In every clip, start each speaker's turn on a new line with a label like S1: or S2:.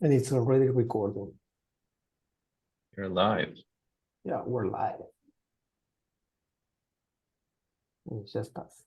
S1: And it's already recording.
S2: You're live.
S1: Yeah, we're live. It's just us.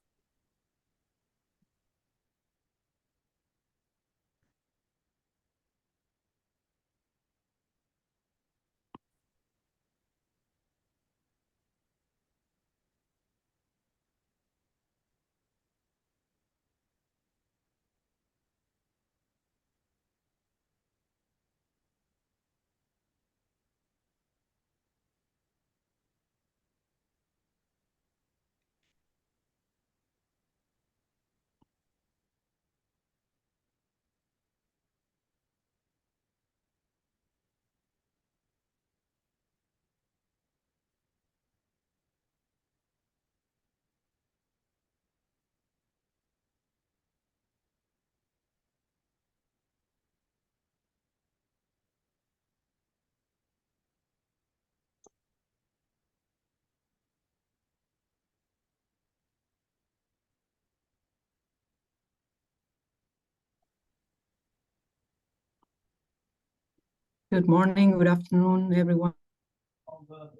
S3: Good morning, good afternoon, everyone.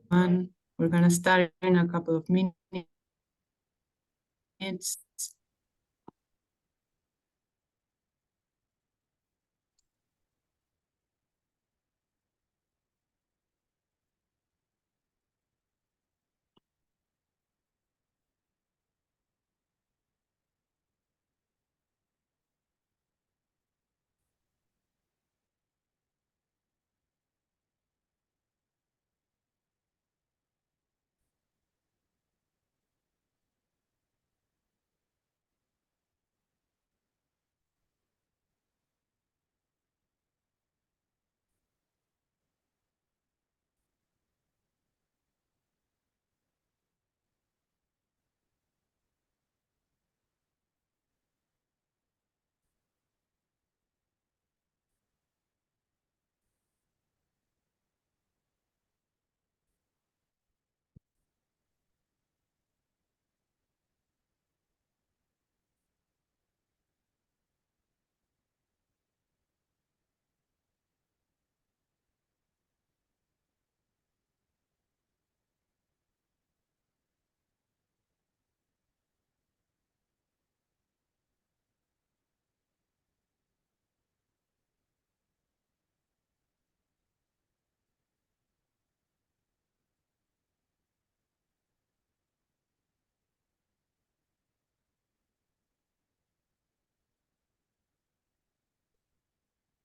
S3: We're going to start in a couple of minutes.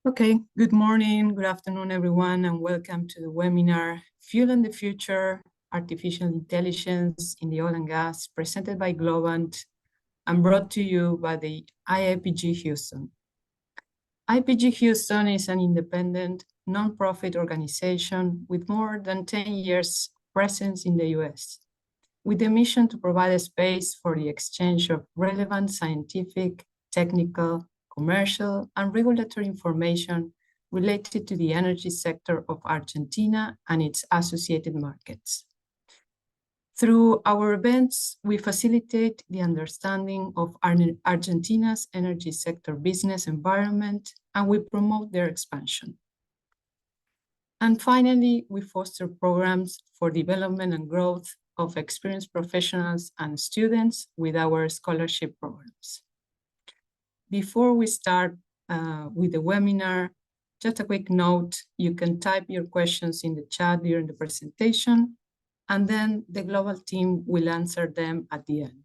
S3: Okay, good morning, good afternoon, everyone, and welcome to the webinar, Fueling the Future, Artificial Intelligence in the Oil and Gas, presented by Globant and brought to you by the IAPG Houston. IAPG Houston is an independent, nonprofit organization with more than 10 years presence in the US, with the mission to provide a space for the exchange of relevant scientific, technical, commercial, and regulatory information related to the energy sector of Argentina and its associated markets. Through our events, we facilitate the understanding of Argentina's energy sector business environment, and we promote their expansion. And finally, we foster programs for development and growth of experienced professionals and students with our scholarship programs. Before we start with the webinar, just a quick note, you can type your questions in the chat during the presentation, and then the global team will answer them at the end.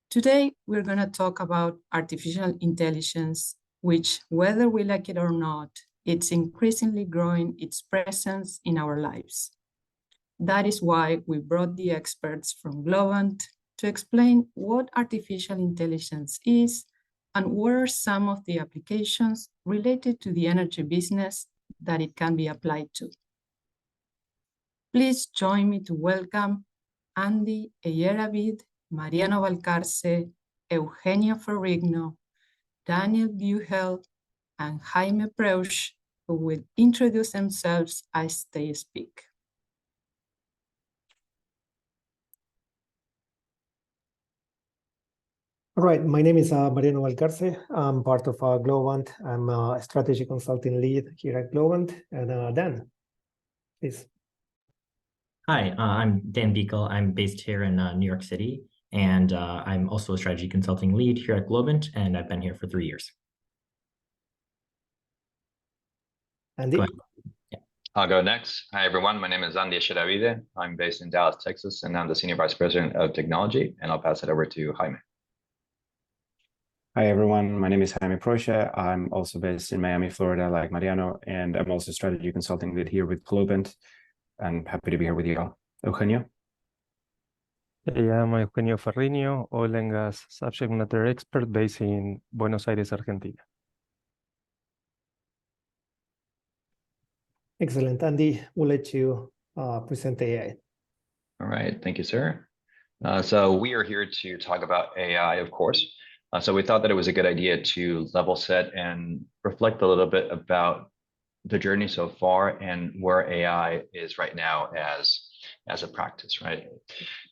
S3: Today, we're going to talk about artificial intelligence, which, whether we like it or not, it's increasingly growing its presence in our lives. That is why we brought the experts from Globant to explain what artificial intelligence is and what are some of the applications related to the energy business that it can be applied to. Please join me to welcome Andy Eyeravid, Mariano Valcarce, Eugenio Ferrigno, Daniel Buchel, and Jaime Preusch, who will introduce themselves as they speak.
S1: All right, my name is Mariano Valcarce. I'm part of Globant. I'm a strategy consulting lead here at Globant. And Dan, please.
S4: Hi, I'm Dan Beekle. I'm based here in New York City, and I'm also a strategy consulting lead here at Globant, and I've been here for 3 years.
S1: Andy?
S4: Go ahead.
S2: I'll go next. Hi, everyone. My name is Andy Shiravide. I'm based in Dallas, Texas, and I'm the Senior Vice President of Technology, and I'll pass it over to Jaime.
S5: Hi, everyone. My name is Jaime Procha. I'm also based in Miami, Florida, like Mariano, and I'm also strategy consulting lead here with Globant. I'm happy to be here with you all. Eugenio?
S6: Hey, I'm Eugenio Ferriño, oil and gas subject matter expert based in Buenos Aires, Argentina.
S1: Excellent. Andy, we'll let you present AI.
S2: All right. Thank you, sir. So we are here to talk about AI, of course. So we thought that it was a good idea to level set and reflect a little bit about the journey so far and where AI is right now as a practice, right?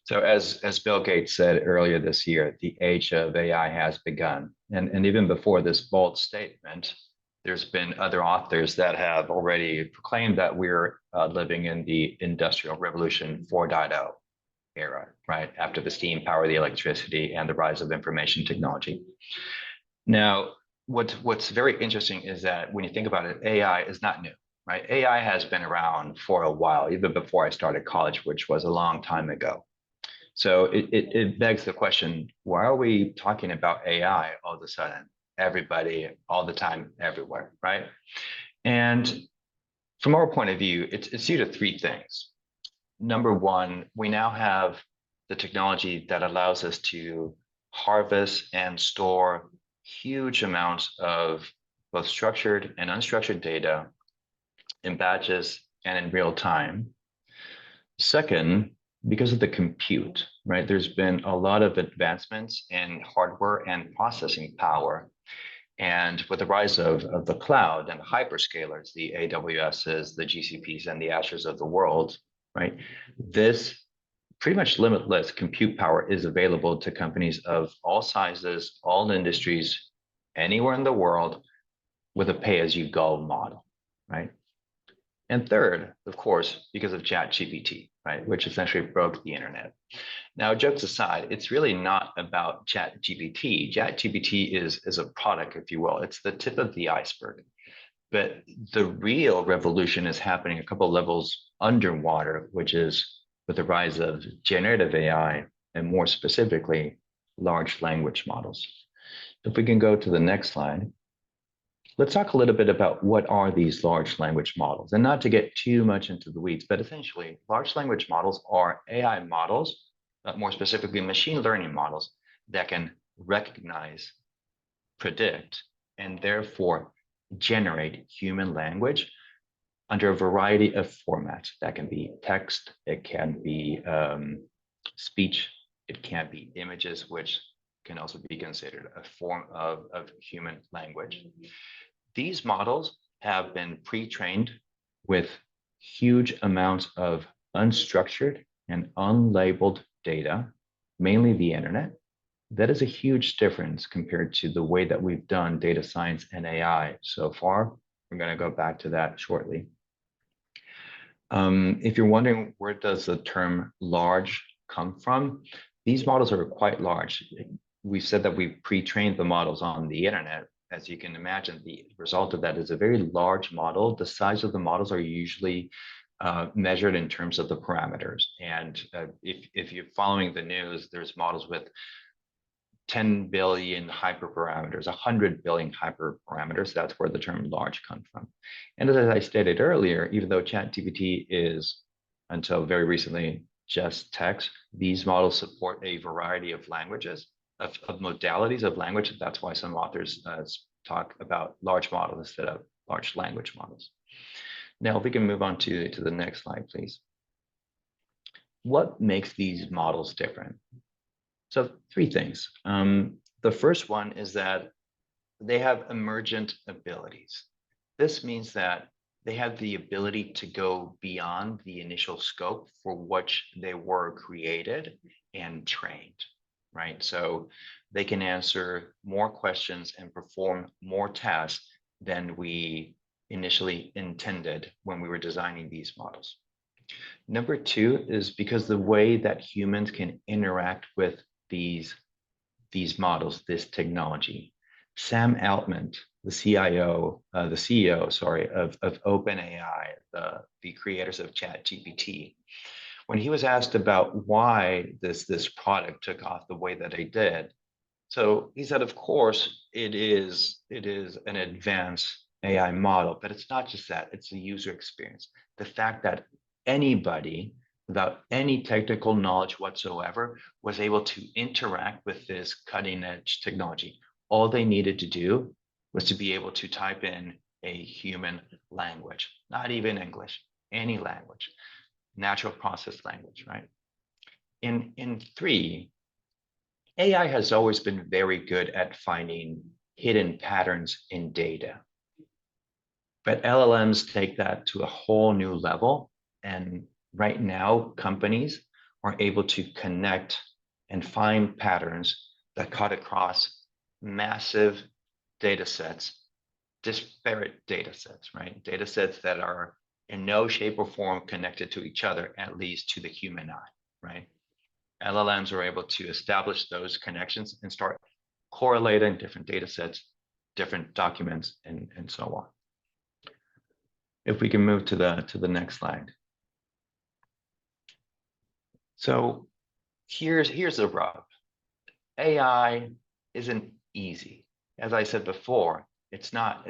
S2: So as Bill Gates said earlier this year, the age of AI has begun. And even before this bold statement, there's been other authors that have already proclaimed that we're living in the Industrial Revolution 4.0 era, right? After the steam power, the electricity, and the rise of information technology. Now, what's very interesting is that when you think about it, AI is not new, right? AI has been around for a while, even before I started college, which was a long time ago. So it begs the question, why are we talking about AI all of a sudden? Everybody, all the time, everywhere, right? And from our point of view, it's due to three things. Number one, we now have the technology that allows us to harvest and store huge amounts of both structured and unstructured data in batches and in real time. Second, because of the compute, right? There's been a lot of advancements in hardware and processing power. And with the rise of the cloud and the hyperscalers, the AWSs, the GCPs, and the Azures of the world, right? This pretty much limitless compute power is available to companies of all sizes, all industries, anywhere in the world with a pay-as-you-go model, right? And third, of course, because of ChatGPT, right, which essentially broke the internet. Now, jokes aside, it's really not about ChatGPT. ChatGPT is a product, if you will. It's the tip of the iceberg. But the real revolution is happening a couple of levels underwater, which is with the rise of generative AI and more specifically, large language models. If we can go to the next slide. Let's talk a little bit about what are these large language models, and not to get too much into the weeds, but essentially large language models are AI models, more specifically machine learning models that can recognize, predict, and therefore generate human language under a variety of formats. That can be text, it can be speech, it can be images, which can also be considered a form of human language. These models have been pre-trained with huge amounts of unstructured and unlabeled data, mainly the internet. That is a huge difference compared to the way that we've done data science and AI so far. We're going to go back to that shortly. If you're wondering where does the term large come from, these models are quite large. We said that we pre-trained the models on the internet. As you can imagine, the result of that is a very large model. The size of the models are usually measured in terms of the parameters. And if you're following the news, there's models with 10 billion hyperparameters, 100 billion hyperparameters. That's where the term large comes from. And as I stated earlier, even though ChatGPT is, until very recently, just text, these models support a variety of languages, of modalities of language. That's why some authors talk about large models instead of large language models. Now, if we can move on to the next slide, please. What makes these models different? So three things. The first one is that they have emergent abilities. This means that they have the ability to go beyond the initial scope for which they were created and trained, right? So they can answer more questions and perform more tasks than we initially intended when we were designing these models. Number two is because the way that humans can interact with these models, this technology. Sam Altman, the CEO, sorry, of OpenAI, the creators of ChatGPT, when he was asked about why this product took off the way that it did, so he said, of course, it is an advanced AI model, but it's not just that, it's the user experience. The fact that anybody without any technical knowledge whatsoever was able to interact with this cutting edge technology. All they needed to do was to be able to type in a human language, not even English, any language, natural process language, right? In three, AI has always been very good at finding hidden patterns in data. But LLMs take that to a whole new level. And right now, companies are able to connect and find patterns that cut across massive data sets, disparate data sets, right? Data sets that are in no shape or form connected to each other, at least to the human eye, right? LLMs are able to establish those connections and start correlating different data sets, different documents, and so on. If we can move to the next slide. So here's the rub. AI isn't easy. As I said before, it's not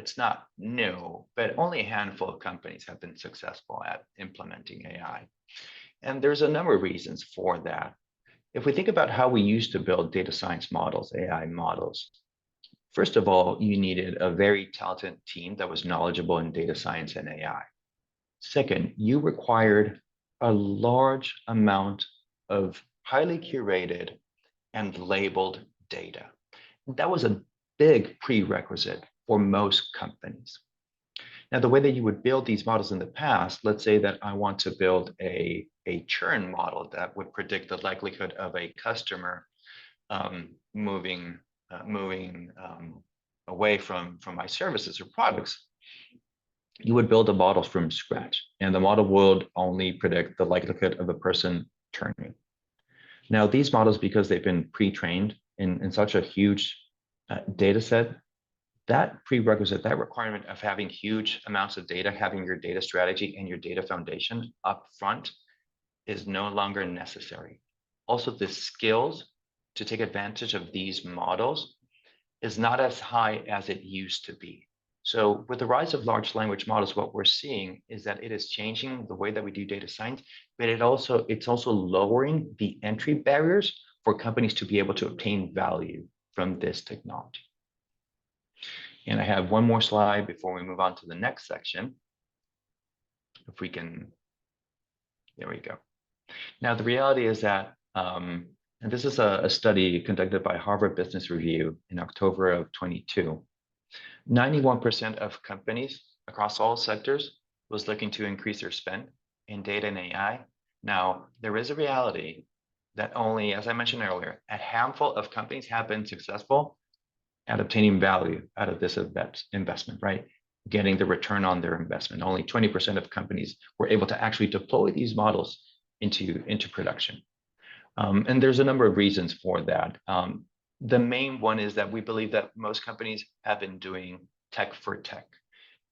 S2: new, but only a handful of companies have been successful at implementing AI. And there's a number of reasons for that. If we think about how we used to build data science models, AI models, first of all, you needed a very talented team that was knowledgeable in data science and AI. Second, you required a large amount of highly curated and labeled data. That was a big prerequisite for most companies. Now, the way that you would build these models in the past, let's say that I want to build a churn model that would predict the likelihood of a customer moving away from my services or products. You would build a model from scratch, and the model would only predict the likelihood of a person turning. Now, these models, because they've been pre-trained in such a huge data set, that prerequisite, that requirement of having huge amounts of data, having your data strategy and your data foundation up front is no longer necessary. Also, the skills to take advantage of these models is not as high as it used to be. So with the rise of large language models, what we're seeing is that it is changing the way that we do data science, but it's also lowering the entry barriers for companies to be able to obtain value from this technology. And I have one more slide before we move on to the next section. If we can, there we go. Now, the reality is that, and this is a study conducted by Harvard Business Review in October of 22, 91% of companies across all sectors was looking to increase their spend in data and AI. Now, there is a reality that only, as I mentioned earlier, a handful of companies have been successful at obtaining value out of this investment, right? Getting the return on their investment. Only 20% of companies were able to actually deploy these models into production. And there's a number of reasons for that. The main one is that we believe that most companies have been doing tech for tech,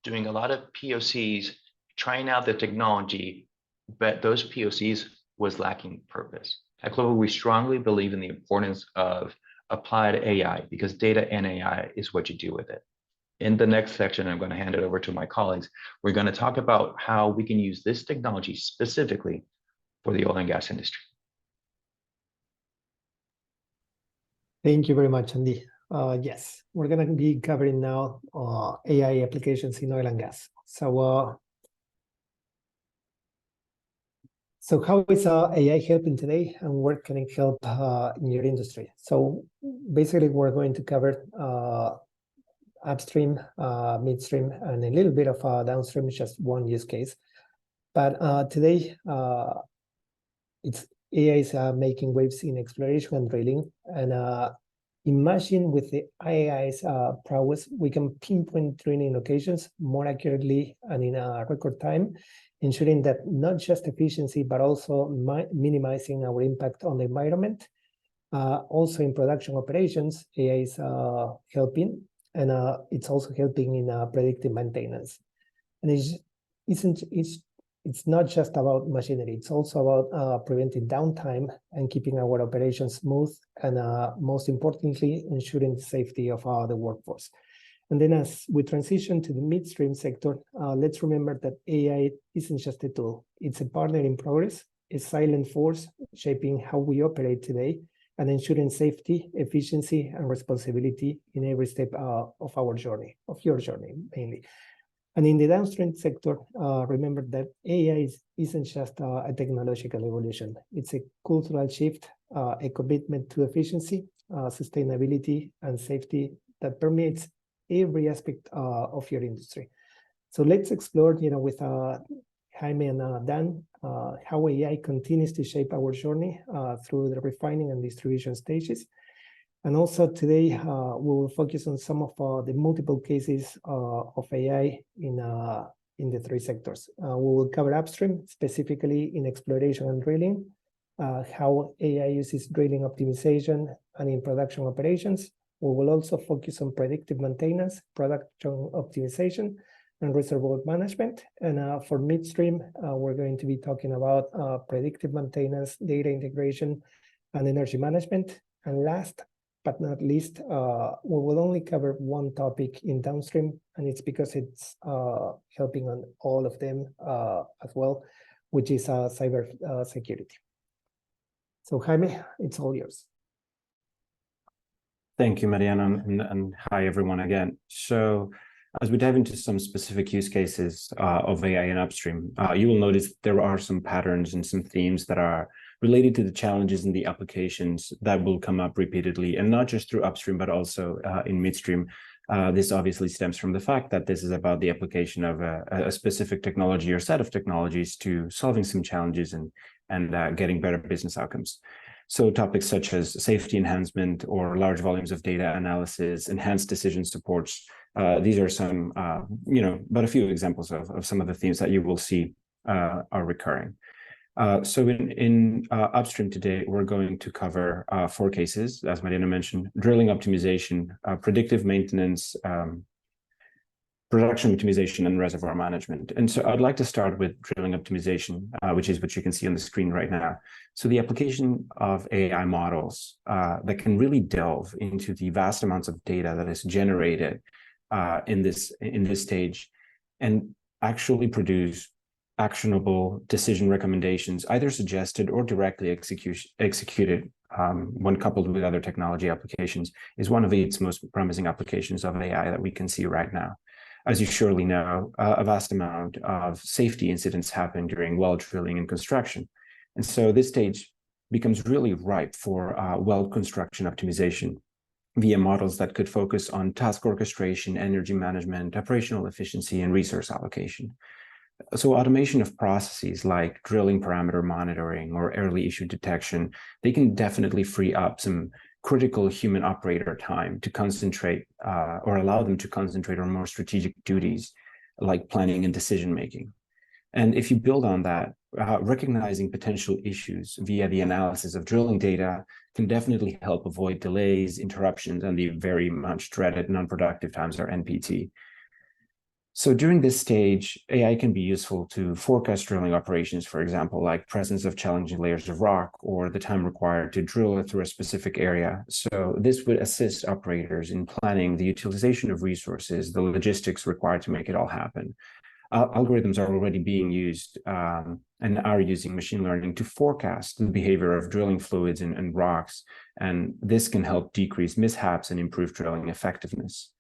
S2: doing a lot of POCs, trying out the technology, but those POCs was lacking purpose. At Global, we strongly believe in the importance of applied AI because data and AI is what you do with it. In the next section, I'm going to hand it over to my colleagues. We're going to talk about how we can use this technology specifically for the oil and gas industry.
S1: Thank you very much, Andy. Yes, we're going to be covering now AI applications in oil and gas. So how is AI helping today, and where can it help in your industry? So basically, we're going to cover upstream, midstream, and a little bit of downstream, just one use case. But today, AI is making waves in exploration and drilling, and Imagine with the AI's prowess, we can pinpoint drilling locations more accurately and in a record time, ensuring that not just efficiency, but also minimizing our impact on the environment. Also in production operations, AI is helping, and it's also helping in predictive maintenance. And it's not just about machinery, it's also about preventing downtime and keeping our operations smooth, and most importantly, ensuring the safety of the workforce. And then as we transition to the midstream sector, let's remember that AI isn't just a tool, it's a partner in progress, a silent force shaping how we operate today and ensuring safety, efficiency, and responsibility in every step of our journey, of your journey mainly. And in the downstream sector, remember that AI isn't just a technological evolution. It's a cultural shift, a commitment to efficiency, sustainability, and safety that permeates every aspect of your industry. So let's explore, with Jaime and Dan, how AI continues to shape our journey through the refining and distribution stages. And also today, we will focus on some of the multiple cases of AI in the three sectors. We will cover upstream, specifically in exploration and drilling, how AI uses drilling optimization and in production operations. We will also focus on predictive maintenance, production optimization, and reservoir management. And for midstream, we're going to be talking about predictive maintenance, data integration, and energy management. And last but not least, we will only cover one topic in downstream, and it's because it's helping on all of them as well, which is cyber security. So Jaime, it's all yours.
S5: Thank you, Mariano, and hi everyone again. So as we dive into some specific use cases of AI in upstream, you will notice there are some patterns and some themes that are related to the challenges in the applications that will come up repeatedly, and not just through upstream, but also in midstream. This obviously stems from the fact that this is about the application of a specific technology or set of technologies to solving some challenges and getting better business outcomes. So topics such as safety enhancement or large volumes of data analysis, enhanced decision supports, these are some, but a few examples of some of the themes that you will see are recurring. So in upstream today, we're going to cover 4 cases, as Mariano mentioned: drilling optimization, predictive maintenance, production optimization, and reservoir management. And so I'd like to start with drilling optimization, which is what you can see on the screen right now. So the application of AI models that can really delve into the vast amounts of data that is generated in this stage and actually produce actionable decision recommendations, either suggested or directly executed when coupled with other technology applications, is one of its most promising applications of AI that we can see right now. As you surely know, a vast amount of safety incidents happen during well drilling and construction. And so this stage becomes really ripe for well construction optimization via models that could focus on task orchestration, energy management, operational efficiency, and resource allocation. So automation of processes like drilling parameter monitoring or early issue detection, they can definitely free up some critical human operator time to concentrate or allow them to concentrate on more strategic duties like planning and decision making. And if you build on that, recognizing potential issues via the analysis of drilling data can definitely help avoid delays, interruptions, and the very much dreaded non-productive times, or NPT. So during this stage, AI can be useful to forecast drilling operations, for example, like presence of challenging layers of rock or the time required to drill through a specific area. So this would assist operators in planning the utilization of resources, the logistics required to make it all happen. Algorithms are already being used and are using machine learning to forecast the behavior of drilling fluids and rocks, and this can help decrease mishaps and improve drilling effectiveness.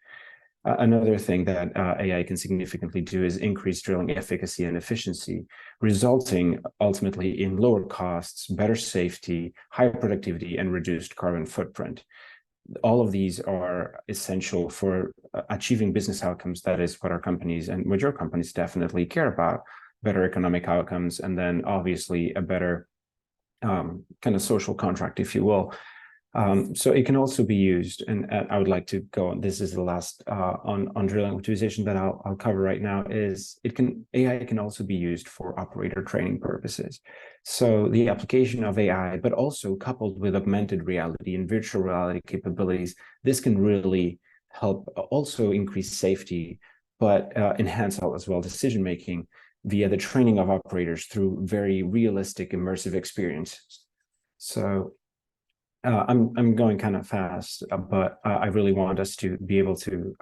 S5: Another thing that AI can significantly do is increase drilling efficacy and efficiency, resulting ultimately in lower costs, better safety, higher productivity, and reduced carbon footprint. All of these are essential for achieving business outcomes. That is what our companies and what your companies definitely care about: better economic outcomes, and then obviously a better kind of social contract, if you will. So it can also be used, and I would like to go on. This is the last on drilling optimization that I'll cover right now. Is AI can also be used for operator training purposes. So the application of AI, but also coupled with augmented reality and virtual reality capabilities, this can really help also increase safety, but enhance as well decision making via the training of operators through very realistic immersive experiences. So I'm going kind of fast, but I really want us to be able to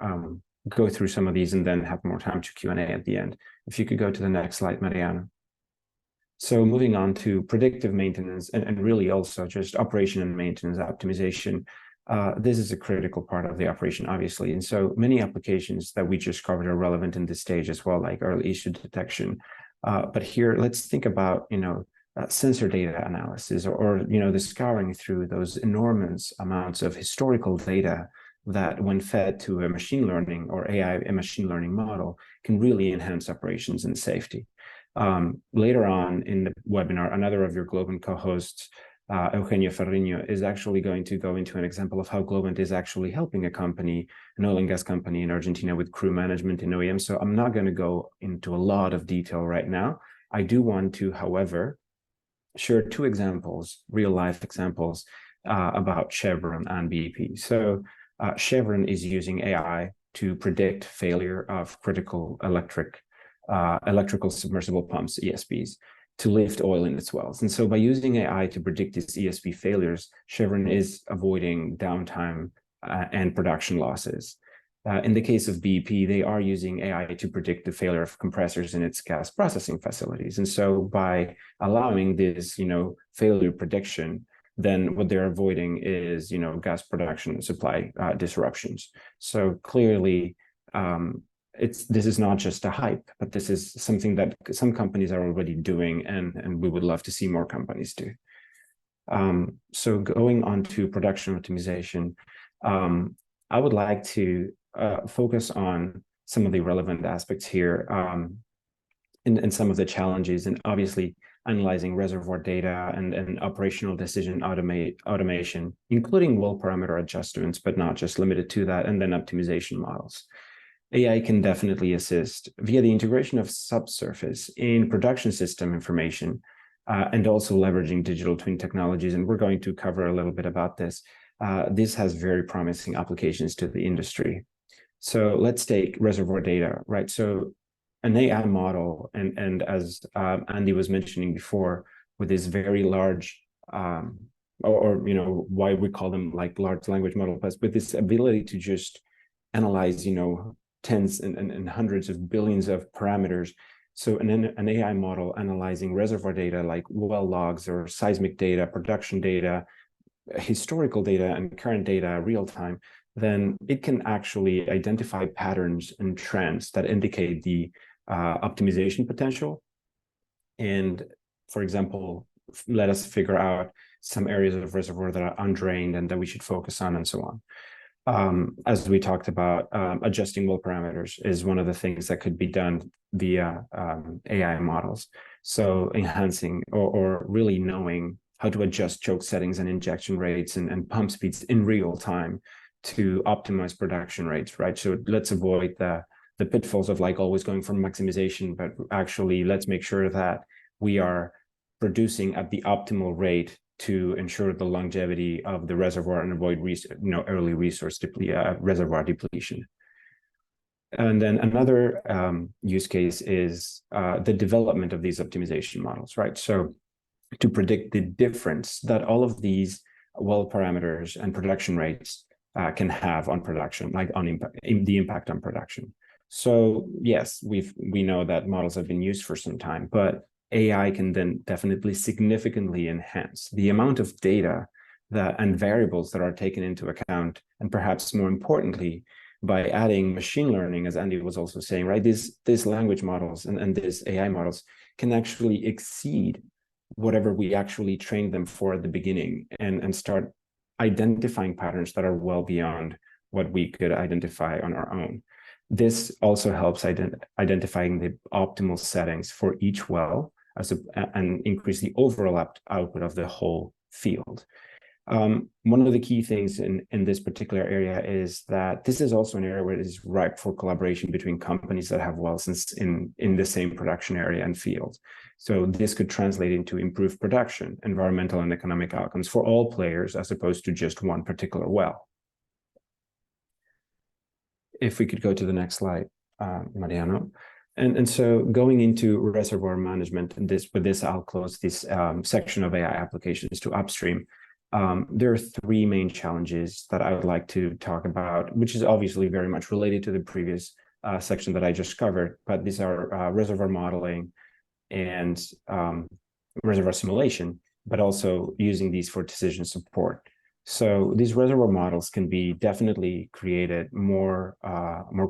S5: go through some of these and then have more time to Q&A at the end. If you could go to the next slide, Mariana. So moving on to predictive maintenance and really also just operation and maintenance optimization. This is a critical part of the operation, obviously. And so many applications that we just covered are relevant in this stage as well, like early issue detection. But here, let's think about, sensor data analysis or the scouring through those enormous amounts of historical data that when fed to a machine learning or AI, a machine learning model, can really enhance operations and safety. Later on in the webinar, another of your Globant co-hosts, Eugenio Ferriño, is actually going to go into an example of how Globant is actually helping a company, an oil and gas company in Argentina with crew management in OEM. So I'm not going to go into a lot of detail right now. I do want to, however, share two examples, real life examples about Chevron and BP. So Chevron is using AI to predict failure of critical electrical submersible pumps, ESPs, to lift oil in its wells. And so by using AI to predict these ESP failures, Chevron is avoiding downtime and production losses. In the case of BP, they are using AI to predict the failure of compressors in its gas processing facilities. And so by allowing this, failure prediction, then what they're avoiding is, gas production and supply disruptions. So clearly, this is not just a hype, but this is something that some companies are already doing, and we would love to see more companies do. So going on to production optimization, I would like to focus on some of the relevant aspects here and some of the challenges, and obviously analyzing reservoir data and operational decision automation, including well parameter adjustments, but not just limited to that, and then optimization models. AI can definitely assist via the integration of subsurface in production system information and also leveraging digital twin technologies. And we're going to cover a little bit about this. This has very promising applications to the industry. So let's take reservoir data, right? So an AI model, and as Andy was mentioning before, with this very large, why we call them like large language model, but with this ability to just analyze, tens and hundreds of billions of parameters. So an AI model analyzing reservoir data like well logs or seismic data, production data, historical data, and current data real time, then it can actually identify patterns and trends that indicate the optimization potential. And for example, let us figure out some areas of reservoir that are undrained and that we should focus on, and so on. As we talked about, adjusting well parameters is one of the things that could be done via AI models. So enhancing or really knowing how to adjust choke settings and injection rates and pump speeds in real time to optimize production rates, right? So let's avoid the pitfalls of like always going for maximization, but actually let's make sure that we are producing at the optimal rate to ensure the longevity of the reservoir and avoid early reservoir depletion. And then another use case is the development of these optimization models, right? So to predict the difference that all of these well parameters and production rates can have on production, like on the impact on production. So yes, we know that models have been used for some time, but AI can then definitely significantly enhance the amount of data and variables that are taken into account, and perhaps more importantly, by adding machine learning, as Andy was also saying, right? These language models and these AI models can actually exceed whatever we actually trained them for at the beginning and start identifying patterns that are well beyond what we could identify on our own. This also helps identifying the optimal settings for each well and increase the overall output of the whole field. One of the key things in this particular area is that this is also an area where it is ripe for collaboration between companies that have wells in the same production area and field. So this could translate into improved production, environmental and economic outcomes for all players, as opposed to just one particular well. If we could go to the next slide, Mariano. And so going into reservoir management, and with this, I'll close this section of AI applications to upstream. There are three main challenges that I would like to talk about, which is obviously very much related to the previous section that I just covered, but these are reservoir modeling and reservoir simulation, but also using these for decision support. So these reservoir models can be definitely created more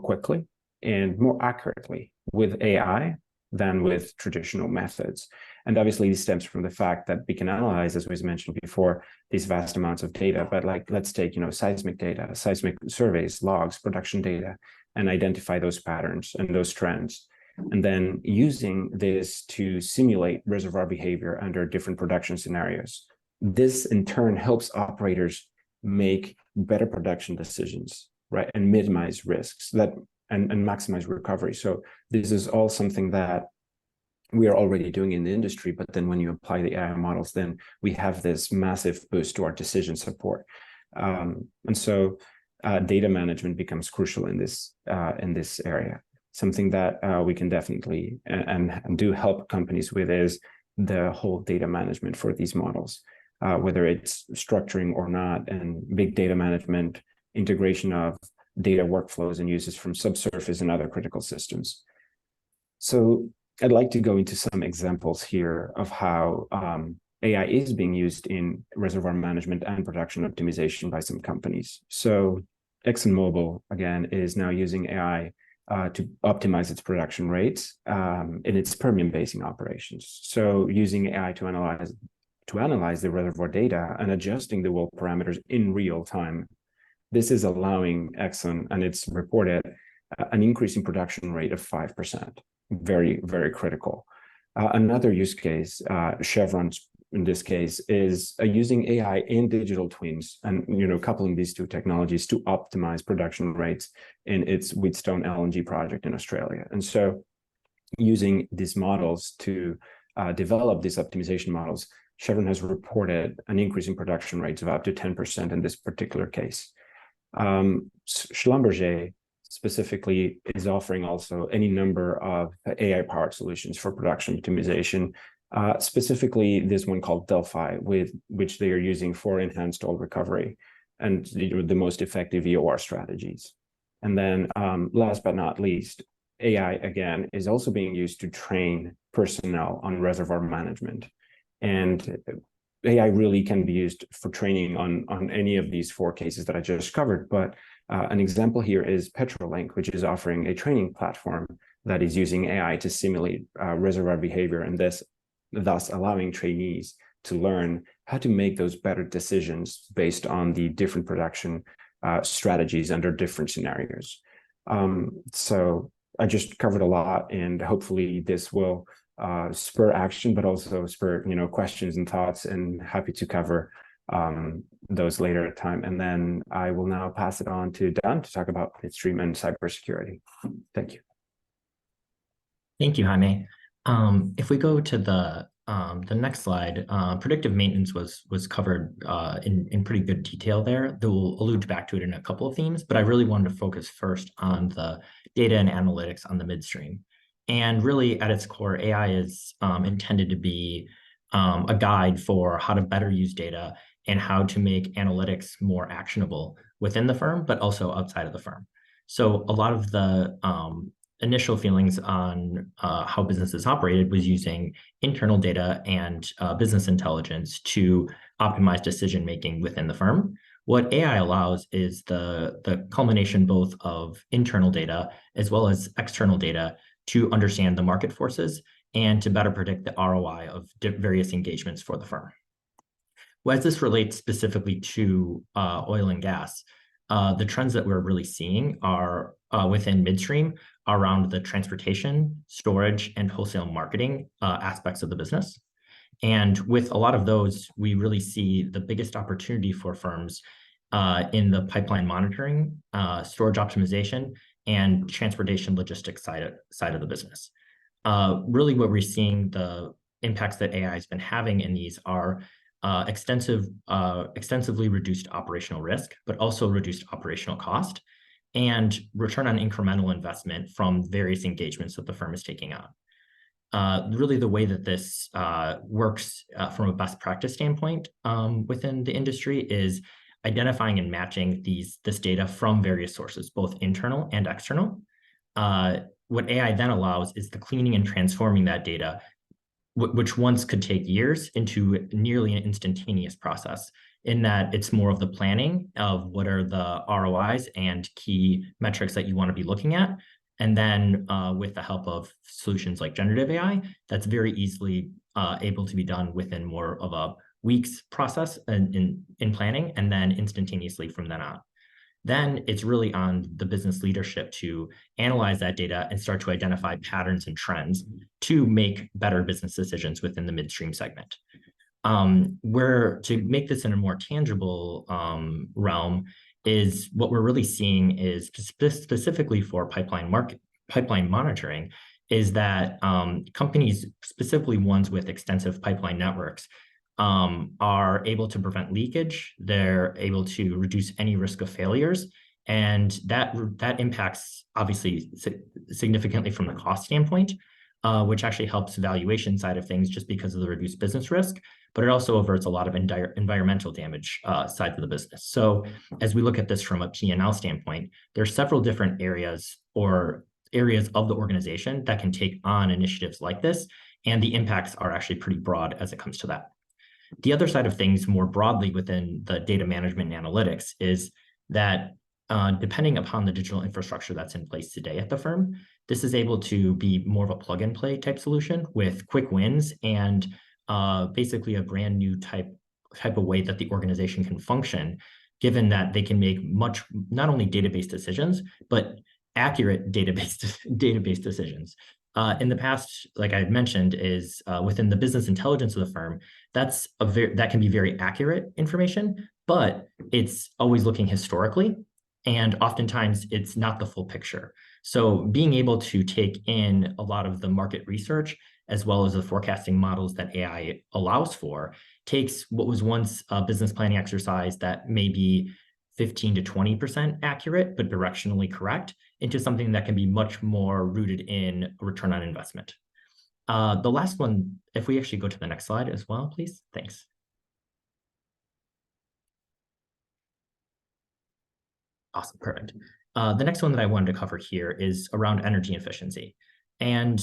S5: quickly and more accurately with AI than with traditional methods. And obviously this stems from the fact that we can analyze, as was mentioned before, these vast amounts of data. But like, let's take, seismic data, seismic surveys, logs, production data, and identify those patterns and those trends. And then using this to simulate reservoir behavior under different production scenarios. This in turn helps operators make better production decisions, right? And minimize risks and maximize recovery. So this is all something that we are already doing in the industry, but then when you apply the AI models, then we have this massive boost to our decision support. And so data management becomes crucial in this area. Something that we can definitely and do help companies with is the whole data management for these models, whether it's structuring or not, and big data management, integration of data workflows and uses from subsurface and other critical systems. So I'd like to go into some examples here of how AI is being used in reservoir management and production optimization by some companies. So ExxonMobil, again, is now using AI to optimize its production rates in its Permian Basin operations. So using AI to analyze the reservoir data and adjusting the well parameters in real time. This is allowing Exxon, and it's reported, an increase in production rate of 5%. Very, very critical. Another use case, Chevron's in this case, is using AI and digital twins, and coupling these two technologies to optimize production rates in its Wheatstone LNG project in Australia. And so, using these models to develop these optimization models, Chevron has reported an increase in production rates of up to 10% in this particular case. Schlumberger specifically is offering also any number of AI-powered solutions for production optimization, specifically this one called Delphi, with which they are using for enhanced oil recovery and the most effective EOR strategies. And then last but not least, AI, again, is also being used to train personnel on reservoir management. And AI really can be used for training on any of these four cases that I just covered. But an example here is Petrolink, which is offering a training platform that is using AI to simulate reservoir behavior, and thus allowing trainees to learn how to make those better decisions based on the different production strategies under different scenarios. So I just covered a lot, and hopefully this will spur action, but also spur questions and thoughts, and happy to cover those later at time. And then I will now pass it on to Dan to talk about midstream and cybersecurity. Thank you.
S4: Thank you, Jaime. If we go to the next slide, predictive maintenance was covered in pretty good detail there. We'll allude back to it in a couple of themes, but I really wanted to focus first on the data and analytics on the midstream. And really, at its core, AI is intended to be a guide for how to better use data and how to make analytics more actionable within the firm, but also outside of the firm. So a lot of the initial feelings on how businesses operated was using internal data and business intelligence to optimize decision-making within the firm. What AI allows is the culmination both of internal data as well as external data to understand the market forces and to better predict the ROI of various engagements for the firm. Well, as this relates specifically to oil and gas, the trends that we're really seeing are within midstream around the transportation, storage, and wholesale marketing aspects of the business. And with a lot of those, we really see the biggest opportunity for firms in the pipeline monitoring, storage optimization, and transportation logistics side of the business. Really what we're seeing, the impacts that AI has been having in these are extensively reduced operational risk, but also reduced operational cost and return on incremental investment from various engagements that the firm is taking on. Really the way that this works from a best practice standpoint within the industry is identifying and matching this data from various sources, both internal and external. What AI then allows is the cleaning and transforming that data, which once could take years, into nearly an instantaneous process, in that it's more of the planning of what are the ROIs and key metrics that you want to be looking at. And then with the help of solutions like generative AI, that's very easily able to be done within more of a weeks process in planning, and then instantaneously from then on. Then it's really on the business leadership to analyze that data and start to identify patterns and trends to make better business decisions within the midstream segment. Where to make this in a more tangible realm is what we're really seeing is specifically for pipeline monitoring, is that companies, specifically ones with extensive pipeline networks, are able to prevent leakage. They're able to reduce any risk of failures, and that impacts obviously significantly from the cost standpoint, which actually helps valuation side of things just because of the reduced business risk, but it also averts a lot of environmental damage side of the business. So as we look at this from a P&L standpoint, there are several different areas of the organization that can take on initiatives like this, and the impacts are actually pretty broad as it comes to that. The other side of things more broadly within the data management and analytics is that depending upon the digital infrastructure that's in place today at the firm, this is able to be more of a plug and play type solution with quick wins and basically a brand new type of way that the organization can function, given that they can make not only database decisions, but accurate database decisions. In the past, like I had mentioned, is within the business intelligence of the firm, that can be very accurate information, but it's always looking historically, and oftentimes it's not the full picture. So being able to take in a lot of the market research as well as the forecasting models that AI allows for takes what was once a business planning exercise that may be 15 to 20% accurate, but directionally correct, into something that can be much more rooted in return on investment. The last one, if we actually go to the next slide as well, please. Thanks. Awesome, perfect. The next one that I wanted to cover here is around energy efficiency. And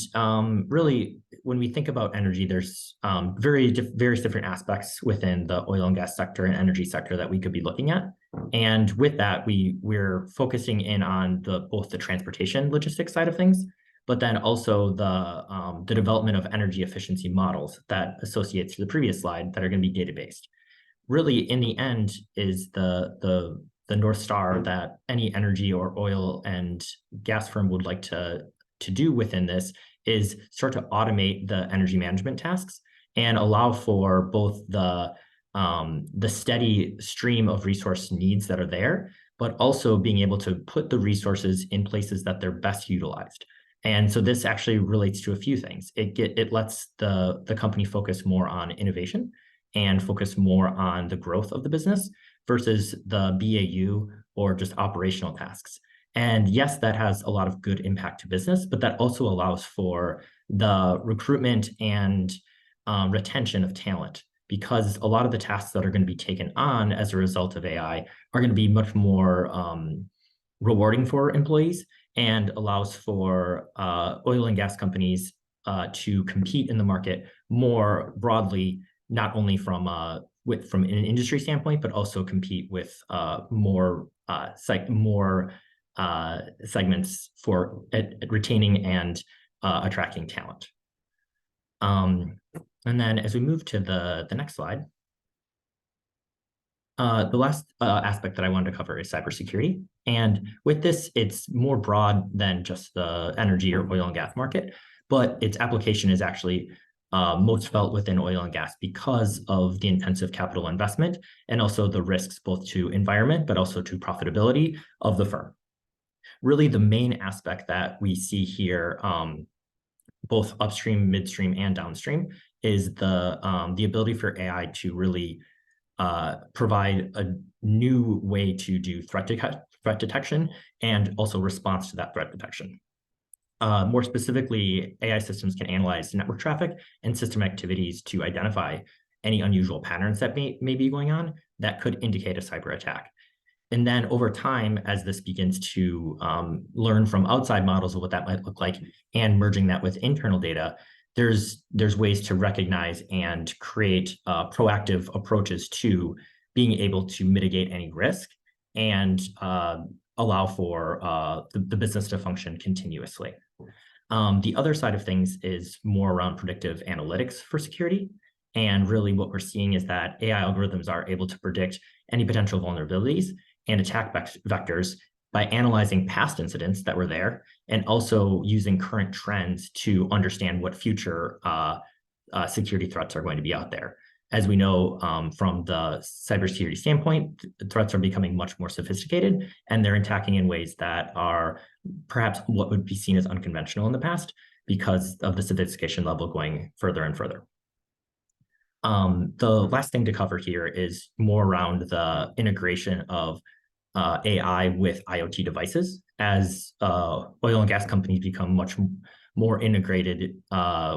S4: really, when we think about energy, there's various different aspects within the oil and gas sector and energy sector that we could be looking at. And with that, we're focusing in on both the transportation logistics side of things, but then also the development of energy efficiency models that associates to the previous slide that are going to be data-based. Really, in the end, is the North Star that any energy or oil and gas firm would like to do within this is start to automate the energy management tasks and allow for both the steady stream of resource needs that are there, but also being able to put the resources in places that they're best utilized. And so this actually relates to a few things. It lets the company focus more on innovation and focus more on the growth of the business versus the BAU or just operational tasks. And yes, that has a lot of good impact to business, but that also allows for the recruitment and retention of talent, because a lot of the tasks that are going to be taken on as a result of AI are going to be much more rewarding for employees, and allows for oil and gas companies to compete in the market more broadly, not only from an industry standpoint, but also compete with more segments for retaining and attracting talent. And then as we move to the next slide, the last aspect that I wanted to cover is cybersecurity. And with this, it's more broad than just the energy or oil and gas market, but its application is actually most felt within oil and gas because of the intensive capital investment and also the risks both to environment, but also to profitability of the firm. Really, the main aspect that we see here, both upstream, midstream, and downstream, is the ability for AI to really provide a new way to do threat detection and also response to that threat detection. More specifically, AI systems can analyze network traffic and system activities to identify any unusual patterns that may be going on that could indicate a cyber attack. And then over time, as this begins to learn from outside models of what that might look like and merging that with internal data, there's ways to recognize and create proactive approaches to being able to mitigate any risk and allow for the business to function continuously. The other side of things is more around predictive analytics for security. And really what we're seeing is that AI algorithms are able to predict any potential vulnerabilities and attack vectors by analyzing past incidents that were there and also using current trends to understand what future security threats are going to be out there. As we know from the cybersecurity standpoint, threats are becoming much more sophisticated and they're attacking in ways that are perhaps what would be seen as unconventional in the past because of the sophistication level going further and further. The last thing to cover here is more around the integration of AI with IoT devices as oil and gas companies become much more integrated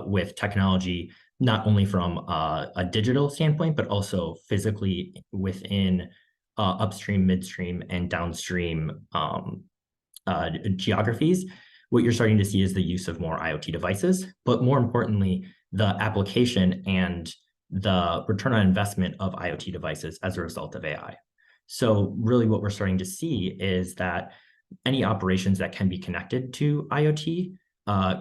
S4: with technology, not only from a digital standpoint, but also physically within upstream, midstream, and downstream geographies. What you're starting to see is the use of more IoT devices, but more importantly, the application and the return on investment of IoT devices as a result of AI. So really what we're starting to see is that any operations that can be connected to IoT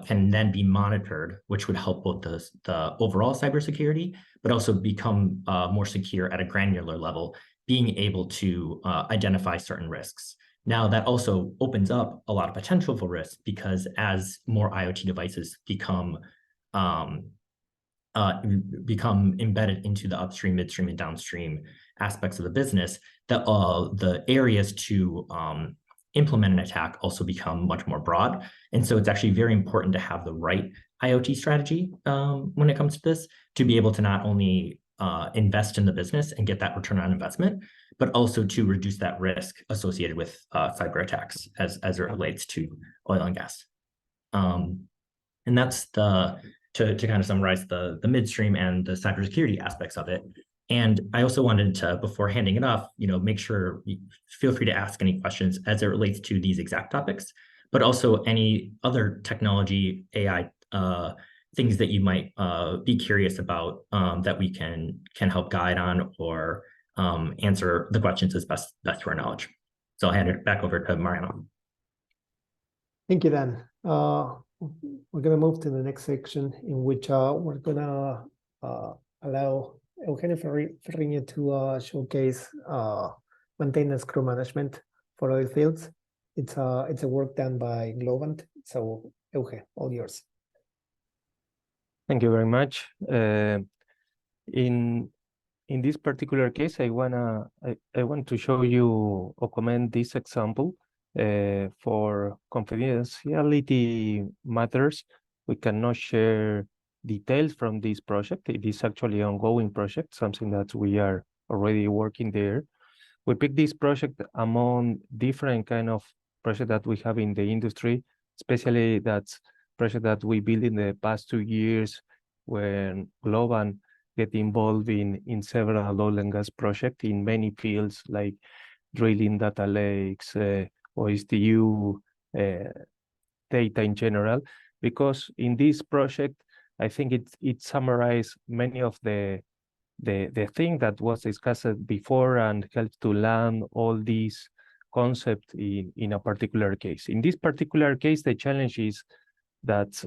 S4: can then be monitored, which would help both the overall cybersecurity, but also become more secure at a granular level, being able to identify certain risks. Now that also opens up a lot of potential for risk because as more IoT devices become embedded into the upstream, midstream, and downstream aspects of the business, the areas to implement an attack also become much more broad. And so it's actually very important to have the right IoT strategy when it comes to this, to be able to not only invest in the business and get that return on investment, but also to reduce that risk associated with cyber attacks as it relates to oil and gas. And that's to kind of summarize the midstream and the cybersecurity aspects of it. And I also wanted to, before handing it off, make sure feel free to ask any questions as it relates to these exact topics, but also any other technology, AI things that you might be curious about that we can help guide on or answer the questions as best to our knowledge. So I'll hand it back over to Mariano.
S1: Thank you, Dan. We're going to move to the next section in which we're going to allow Eugenio Ferriño to showcase maintenance crew management for oil fields. It's a work done by Globant. So Euge, all yours.
S6: Thank you very much. In this particular case, I want to show you or comment this example. For confidentiality matters, we cannot share details from this project. It is actually an ongoing project, something that we are already working there. We picked this project among different kind of projects that we have in the industry, especially that's project that we built in the past 2 years when Globant get involved in several oil and gas projects in many fields like drilling, data lakes, OSDU, data in general, because in this project, I think it summarized many of the thing that was discussed before and helps to land all these concepts in a particular case. In this particular case, the challenge is that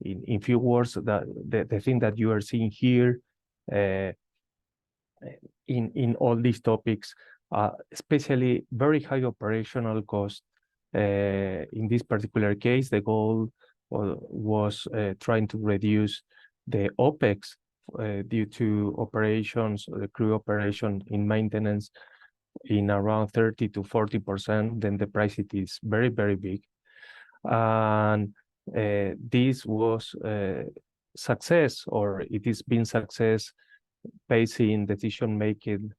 S6: in few words, that the thing that you are seeing here in all these topics, especially very high operational cost. In this particular case, the goal was trying to reduce the OPEX due to operations, the crew operation in maintenance in around 30 to 40%, then the price it is very, very big. And this was success, or it is been success based in decision making,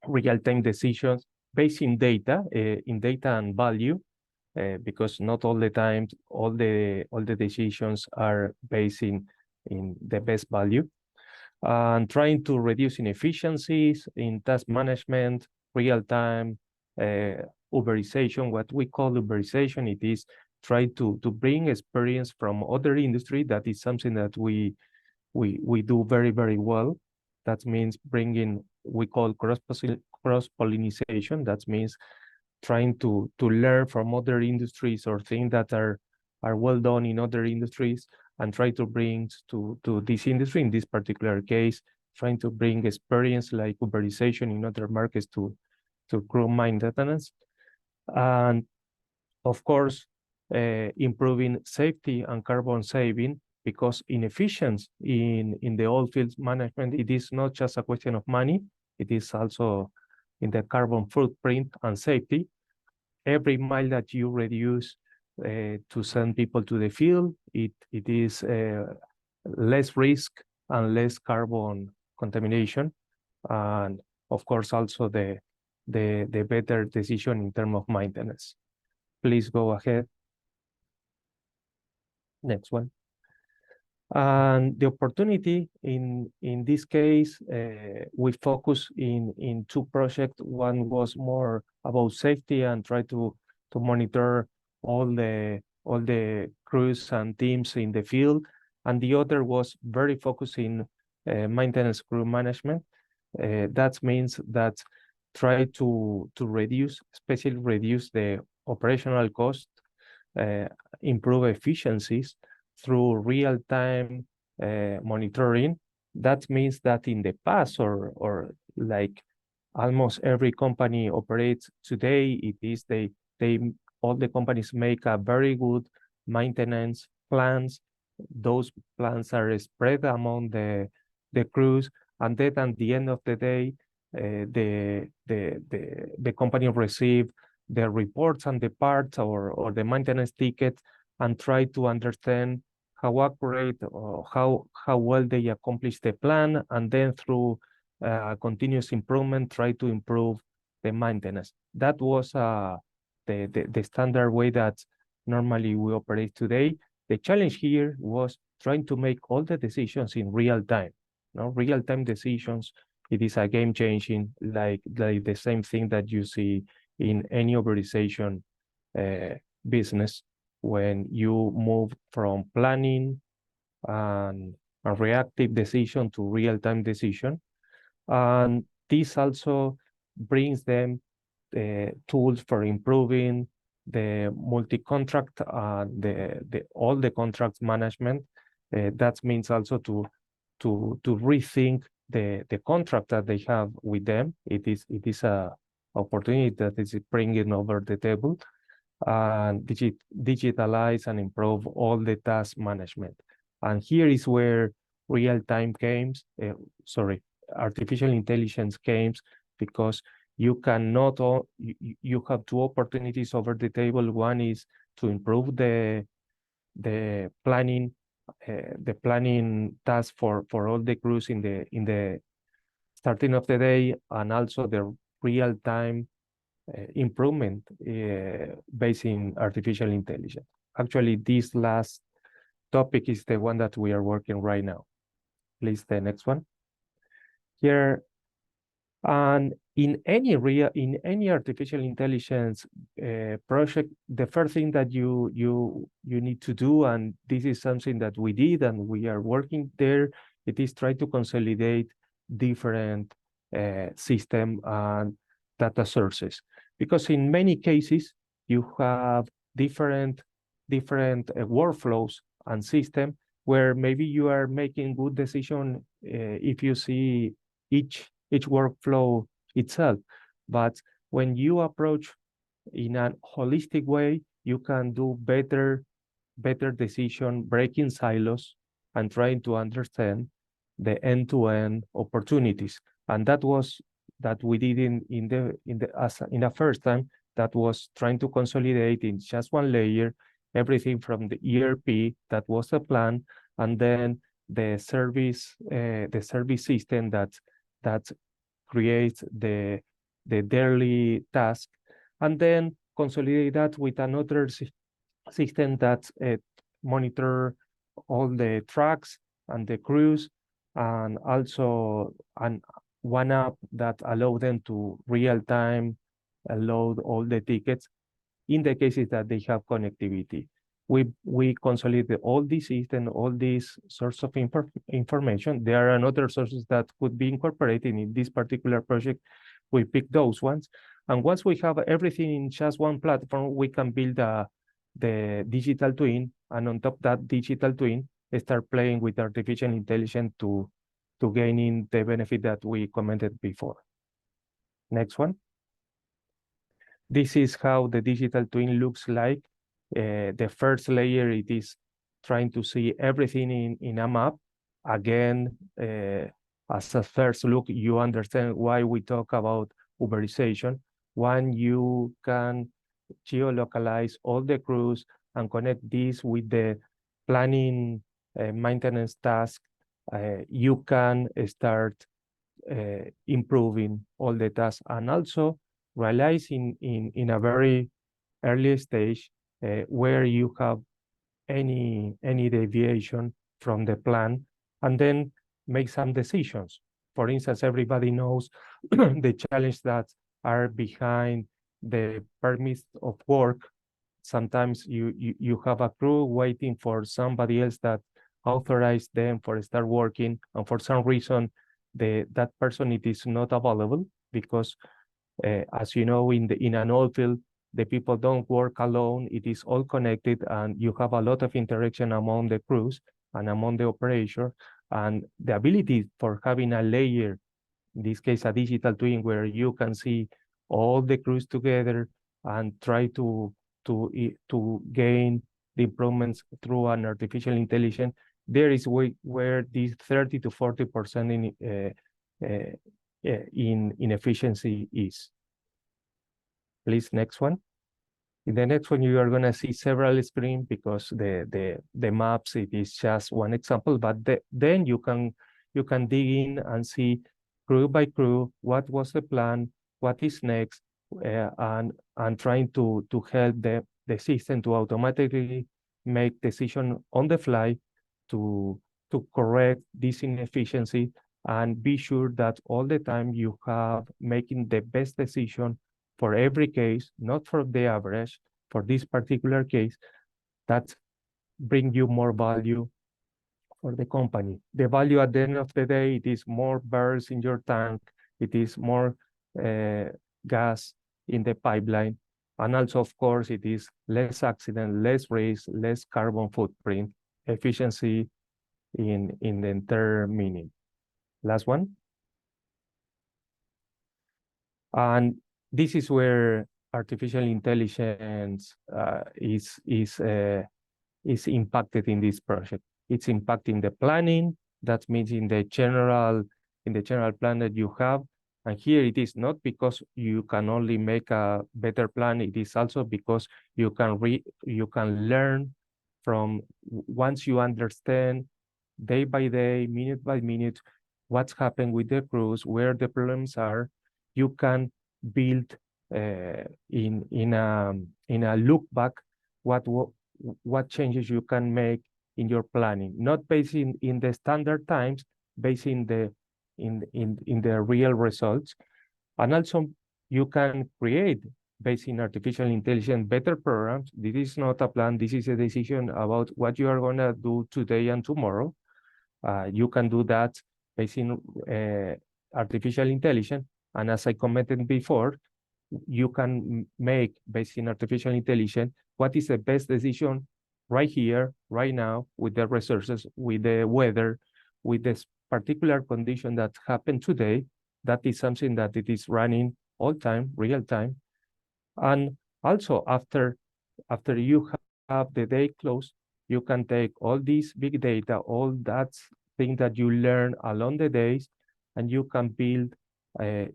S6: real-time decisions based in data and value, because not all the time all the decisions are based in the best value, and trying to reduce inefficiencies in task management, real-time, Uberization. What we call Uberization, it is try to bring experience from other industry. That is something that we do very, very well. That means bringing, we call cross-pollination. That means trying to learn from other industries or things that are well done in other industries, and try to bring to this industry, in this particular case, trying to bring experience like Uberization in other markets to crew maintenance. And of course, improving safety and carbon saving, because inefficiency in the oil fields management, it is not just a question of money, it is also in the carbon footprint and safety. Every mile that you reduce to send people to the field, it is less risk and less carbon contamination. And of course, also the better decision in terms of maintenance. Please go ahead. Next one. And the opportunity in this case, we focus in two projects. One was more about safety and try to monitor all the crews and teams in the field, and the other was very focused in maintenance crew management. That means that try to reduce, especially reduce the operational cost, improve efficiencies through real-time monitoring. That means that in the past, or like almost every company operates today, it is all the companies make a very good maintenance plans. Those plans are spread among the crews, and then at the end of the day, the company receive the reports and the parts or the maintenance ticket, and try to understand how accurate or how well they accomplish the plan, and then through continuous improvement, try to improve the maintenance. That was the standard way that normally we operate today. The challenge here was trying to make all the decisions in real time. Real-time decisions, it is a game changing, like the same thing that you see in any organization business, when you move from planning and a reactive decision to real-time decision. And this also brings them tools for improving the multi-contract and all the contracts management. That means also to rethink the contract that they have with them. It is a opportunity that is bringing over the table, and digitalize and improve all the task management. And here is where real-time games, artificial intelligence games, because you cannot, you have two opportunities over the table. One is to improve the planning task for all the crews in the starting of the day, and also the real-time improvement based in artificial intelligence. Actually, this last topic is the one that we are working right now. Please, the next one. Here, and in any artificial intelligence project, the first thing that you need to do, and this is something that we did and we are working there, it is try to consolidate different system and data sources, because in many cases you have different workflows and system where maybe you are making good decision if you see each workflow itself. But when you approach in a holistic way, you can do better better decision, breaking silos, and trying to understand the end-to-end opportunities. And that was that we did in the first time. That was trying to consolidate in just one layer everything from the ERP that was the plan, and then the service system that creates the daily task, and then consolidate that with another system that monitor all the trucks and the crews, and also one app that allow them to real time load all the tickets in the cases that they have connectivity. We consolidate all these systems, all these sorts of information. There are another sources that could be incorporated in this particular project. We pick those ones. And once we have everything in just one platform, we can build the digital twin. And on top of that digital twin, start playing with artificial intelligence to gaining the benefit that we commented before. Next one. This is how the digital twin looks like. The first layer, it is trying to see everything in a map. Again, as a first look, you understand why we talk about Uberization. When you can geolocalize all the crews and connect this with the planning maintenance task, you can start improving all the tasks, and also realizing in a very early stage where you have any deviation from the plan, and then make some decisions. For instance, everybody knows the challenge that are behind the permits of work. Sometimes you have a crew waiting for somebody else that authorize them for start working, and for some reason that person it is not available, because as you know, in an oil field, the people don't work alone. It is all connected, and you have a lot of interaction among the crews and among the operator. And the ability for having a layer, in this case, a digital twin, where you can see all the crews together and try to gain the improvements through an artificial intelligence, there is where this 30 to 40% in efficiency is. Please, next one. In the next one, you are going to see several screens, because the maps, it is just one example, but then you can dig in and see crew by crew what was the plan, what is next, and trying to help the system to automatically make decision on the fly to correct this inefficiency, and be sure that all the time you have making the best decision for every case, not for the average, for this particular case, that bring you more value for the company. The value at the end of the day, it is more barrels in your tank, it is more gas in the pipeline, and also, of course, it is less accident, less risk, less carbon footprint, efficiency in the entire meaning. Last one. And this is where artificial intelligence is impacted in this project. It's impacting the planning. That means in the general plan that you have. And here it is not because you can only make a better plan. It is also because you can learn from, once you understand day by day, minute by minute, what's happened with the crews, where the problems are, you can build in a look back what changes you can make in your planning, not based in the standard times, based in the real results. And also you can create, based in artificial intelligence, better programs. This is not a plan, this is a decision about what you are going to do today and tomorrow. You can do that based in artificial intelligence. And as I commented before, you can make, based in artificial intelligence, what is the best decision right here, right now, with the resources, with the weather, with this particular condition that happened today. That is something that it is running all time, real time. And also after you have the day closed, you can take all these big data, all that thing that you learn along the days, and you can build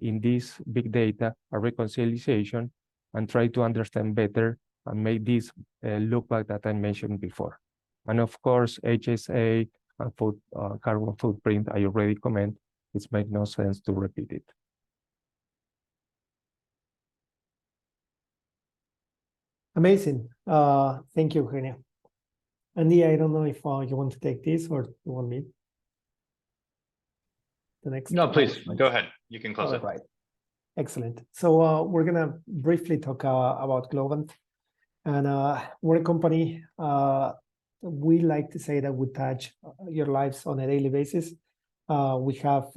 S6: in this big data a reconciliation and try to understand better and make this look back that I mentioned before. And of course, HSA and carbon footprint, I already comment. It makes no sense to repeat it.
S1: Amazing. Thank you, Eugenia. Andy, I don't know if you want to take this or you want me. The next.
S2: No, please go ahead. You can close it.
S1: Right. Excellent. So we're gonna briefly talk about Globant, and we're a company. We like to say that we touch your lives on a daily basis. We have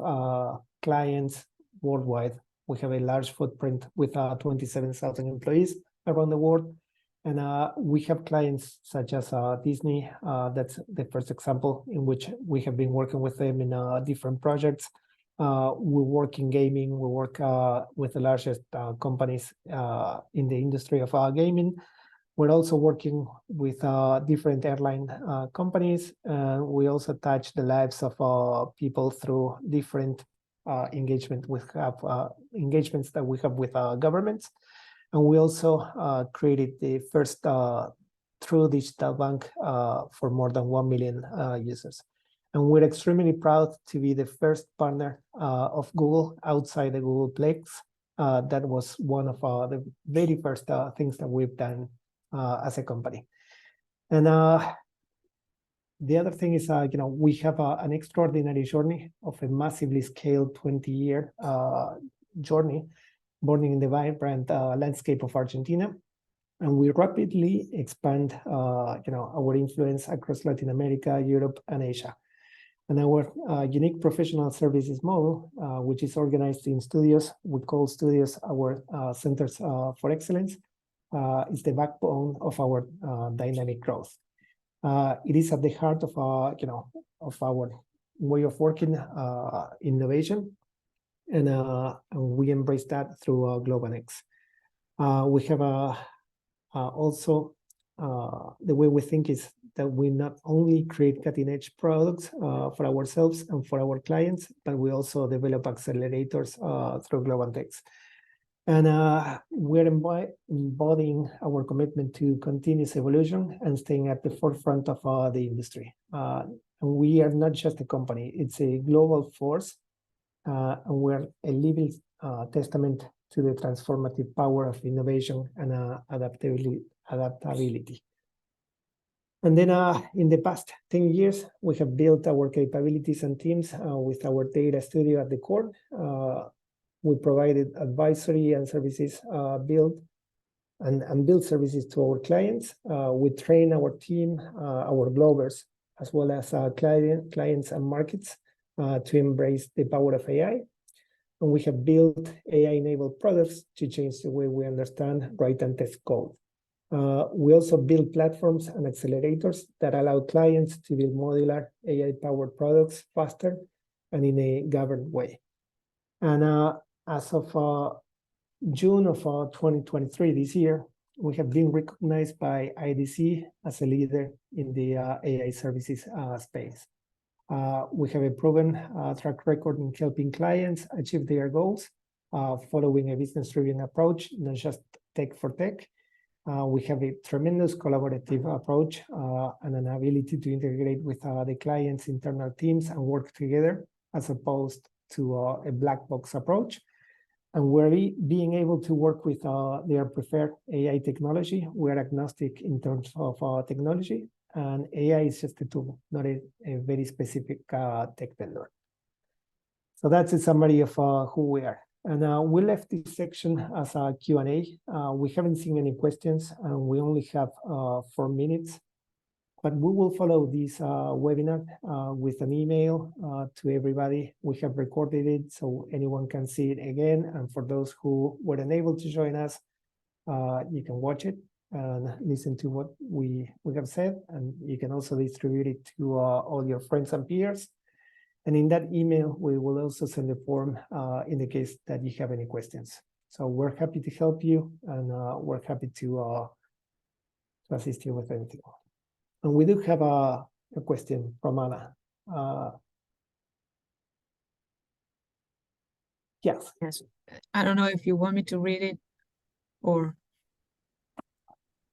S1: clients worldwide. We have a large footprint with 27,000 employees around the world. And we have clients such as Disney. That's the first example in which we have been working with them in different projects. We work in gaming. We work with the largest companies in the industry of gaming. We're also working with different airline companies. We also touch the lives of people through different engagements that we have with governments. And we also created the first true digital bank for more than 1 million users. And we're extremely proud to be the first partner of Google outside the Googleplex. That was one of the very first things that we've done as a company. And the other thing is, we have an extraordinary journey of a massively scaled 20-year journey, born in the vibrant landscape of Argentina. And we rapidly expand our influence across Latin America, Europe, and Asia. And our unique professional services model, which is organized in studios, we call studios our centers for excellence, is the backbone of our dynamic growth. It is at the heart of our way of working, innovation, and we embrace that through Globant X. We have also the way we think is that we not only create cutting-edge products for ourselves and for our clients, but we also develop accelerators through Globant X. And we're embodying our commitment to continuous evolution and staying at the forefront of the industry. And we are not just a company, it's a global force, and we're a living testament to the transformative power of innovation and adaptability. And then in the past 10 years, we have built our capabilities and teams with our data studio at the core. We provided advisory and services, build services to our clients. We train our team, our Globers, as well as clients and markets to embrace the power of AI. And we have built AI-enabled products to change the way we understand, write, and test code. We also build platforms and accelerators that allow clients to build modular AI-powered products faster and in a governed way. And as of June of 2023, this year, we have been recognized by IDC as a leader in the AI services space. We have a proven track record in helping clients achieve their goals, following a business-driven approach, not just tech for tech. We have a tremendous collaborative approach and an ability to integrate with the client's internal teams and work together, as opposed to a black box approach. And we're being able to work with their preferred AI technology. We're agnostic in terms of technology, and AI is just a tool, not a very specific tech vendor. So that's a summary of who we are. And we left this section as a Q&A. We haven't seen any questions, and we only have 4 minutes. But we will follow this webinar with an email to everybody. We have recorded it so anyone can see it again. And for those who were unable to join us, you can watch it and listen to what we have said. And you can also distribute it to all your friends and peers. And in that email, we will also send a form in the case that you have any questions. So we're happy to help you, and we're happy to assist you with anything. And we do have a question from Anna. Yes.
S3: Yes. I don't know if you want me to read it or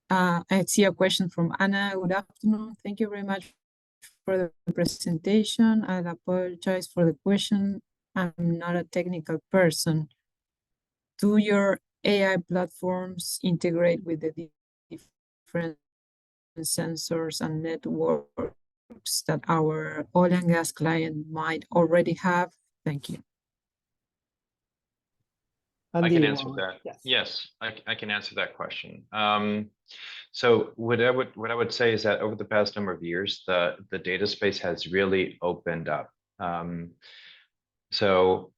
S3: I see a question from Anna. Good afternoon. Thank you very much for the presentation. I apologize for the question. I'm not a technical person. Do your AI platforms integrate with the different sensors and networks that our oil and gas client might already have? Thank you.
S2: I can answer that. Yes, I can answer that question. So what I would say is that over the past number of years, the data space has really opened up. So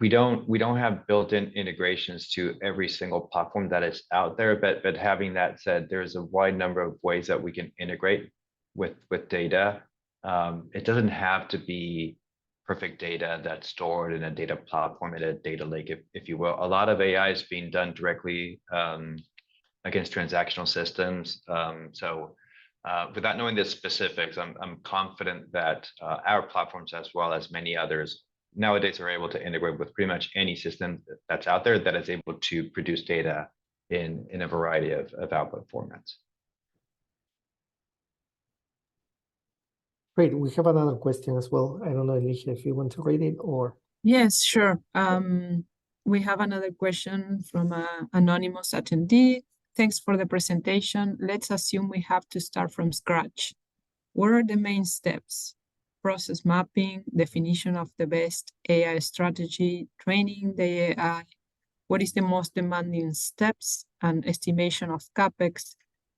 S2: we don't have built-in integrations to every single platform that is out there, but having that said, there's a wide number of ways that we can integrate with data. It doesn't have to be perfect data that's stored in a data platform, in a data lake, if you will. A lot of AI is being done directly against transactional systems. So without knowing the specifics, I'm confident that our platforms, as well as many others, nowadays are able to integrate with pretty much any system that's out there that is able to produce data in a variety of output formats.
S1: Great. We have another question as well. I don't know, Alicia, if you want to read it or.
S3: Yes, sure. We have another question from an anonymous attendee. Thanks for the presentation. Let's assume we have to start from scratch. What are the main steps? Process mapping, definition of the best AI strategy, training the AI. What is the most demanding steps and estimation of CapEx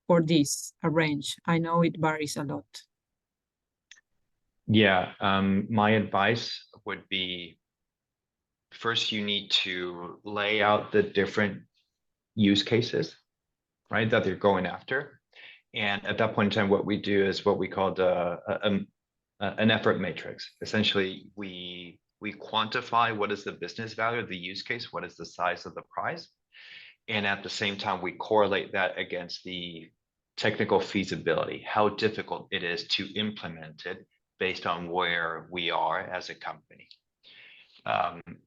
S3: for this range? I know it varies a lot.
S2: Yeah, my advice would be, first you need to lay out the different use cases, right, that they're going after. And at that point in time, what we do is what we call an effort matrix. Essentially, we quantify what is the business value of the use case, what is the size of the prize, and at the same time, we correlate that against the technical feasibility, how difficult it is to implement it based on where we are as a company.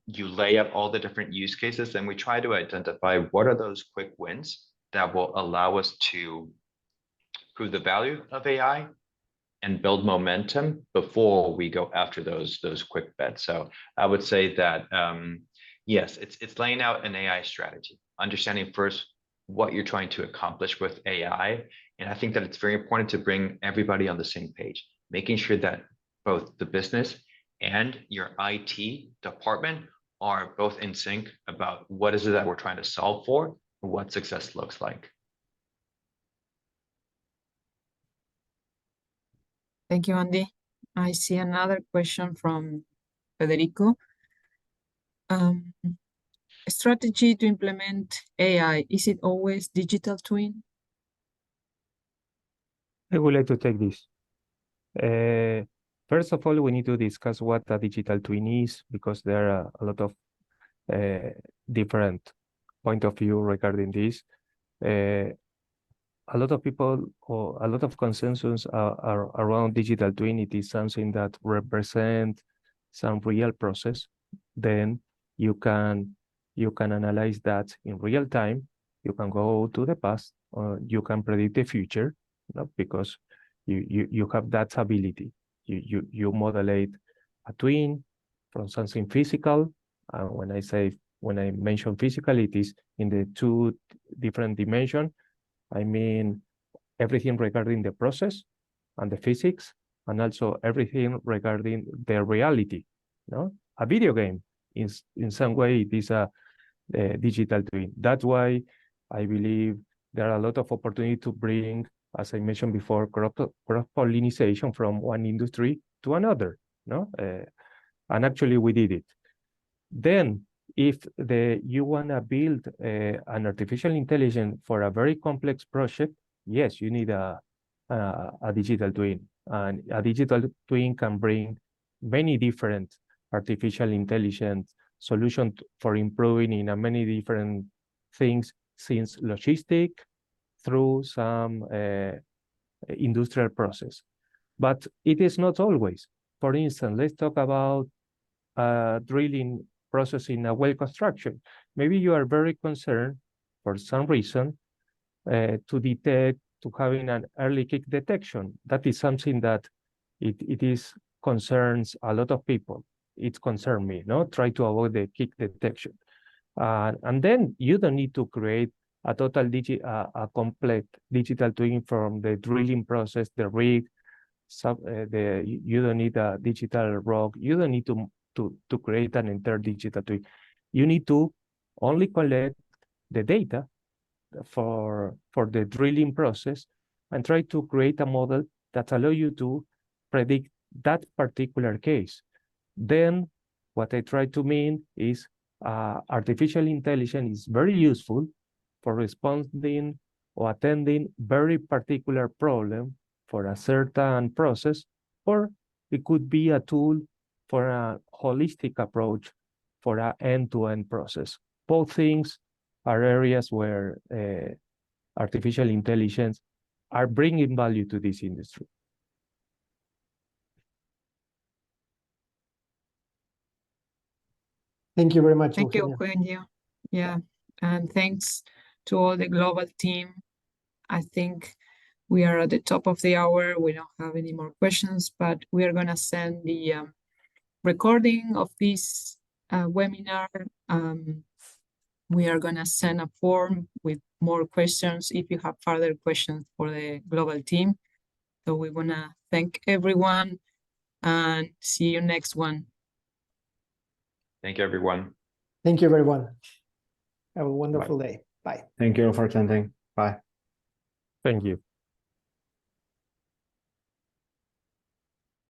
S2: You lay out all the different use cases, and we try to identify what are those quick wins that will allow us to prove the value of AI and build momentum before we go after those quick bets. So I would say that yes, it's laying out an AI strategy, understanding first what you're trying to accomplish with AI. And I think that it's very important to bring everybody on the same page, making sure that both the business and your IT department are both in sync about what is it that we're trying to solve for and what success looks like.
S3: Thank you, Andy. I see another question from Federico. Strategy to implement AI, is it always digital twin?
S6: I would like to take this. First of all, we need to discuss what a digital twin is, because there are a lot of different point of view regarding this. A lot of people, or a lot of consensus are around digital twin. It is something that represents some real process. Then you can analyze that in real time. You can go to the past, or you can predict the future, because you have that ability. You modulate a twin from something physical. When I mention physical, it is in the two different dimensions. I mean, everything regarding the process and the physics, and also everything regarding the reality. A video game is, in some way, it is a digital twin. That's why I believe there are a lot of opportunity to bring, as I mentioned before, cross-pollination from one industry to another. And actually, we did it. Then, if you want to build an artificial intelligence for a very complex project, yes, you need a digital twin. And a digital twin can bring many different artificial intelligence solutions for improving in many different things, since logistic, through some industrial process. But it is not always. For instance, let's talk about drilling process in a well construction. Maybe you are very concerned for some reason to detect, to having an early kick detection. That is something that it is concerns a lot of people. It concerns me, no? Try to avoid the kick detection. And then you don't need to create a total a complete digital twin from the drilling process, the rig, you don't need a digital rock. You don't need to create an entire digital twin. You need to only collect the data for the drilling process and try to create a model that allow you to predict that particular case. Then what I try to mean is artificial intelligence is very useful for responding or attending very particular problem for a certain process, or it could be a tool for a holistic approach for an end-to-end process. Both things are areas where artificial intelligence are bringing value to this industry.
S1: Thank you very much,
S3: Thank you,
S1: Eugenio.
S3: Eugenio. Yeah, and thanks to all the global team. I think we are at the top of the hour. We don't have any more questions, but we are going to send the recording of this webinar. We are going to send a form with more questions if you have further questions for the global team. So we want to thank everyone and see you next one.
S2: Thank you, everyone.
S1: Thank you, everyone. Have a wonderful day. Bye.
S5: Thank you for attending. Bye.
S6: Thank you.